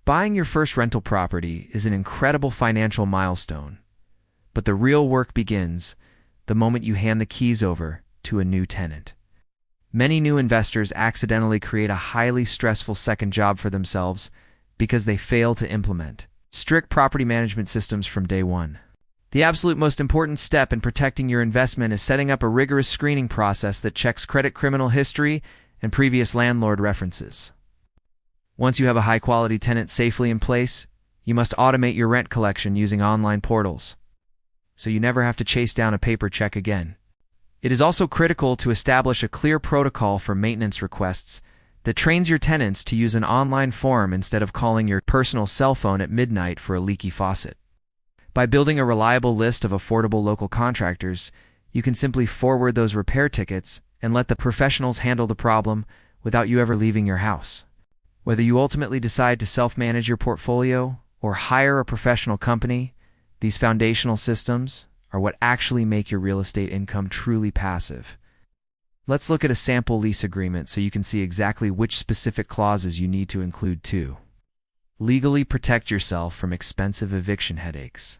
Buying your first rental property is an incredible financial milestone, but the real work begins the moment you hand the keys over to a new tenant. Many new investors accidentally create a highly stressful second job for themselves because they fail to implement strict property management systems from day one. The absolute most important step in protecting your investment is setting up a rigorous screening process that checks credit, criminal history, and previous landlord references. Once you have a high-quality tenant safely in place, you must automate your rent collection using online portals, so you never have to chase down a paper check again. It is also critical to establish a clear protocol for maintenance requests that trains your tenants to use an online form instead of calling your personal cell phone at midnight for a leaky faucet. By building a reliable list of affordable local contractors, you can simply forward those repair tickets and let the professionals handle the problem without you ever leaving your house. Whether you ultimately decide to self-manage your portfolio or hire a professional company, these foundational systems are what actually make your real estate income truly passive. Let's look at a sample lease agreement so you can see exactly which specific clauses you need to include too. Legally protect yourself from expensive eviction headaches.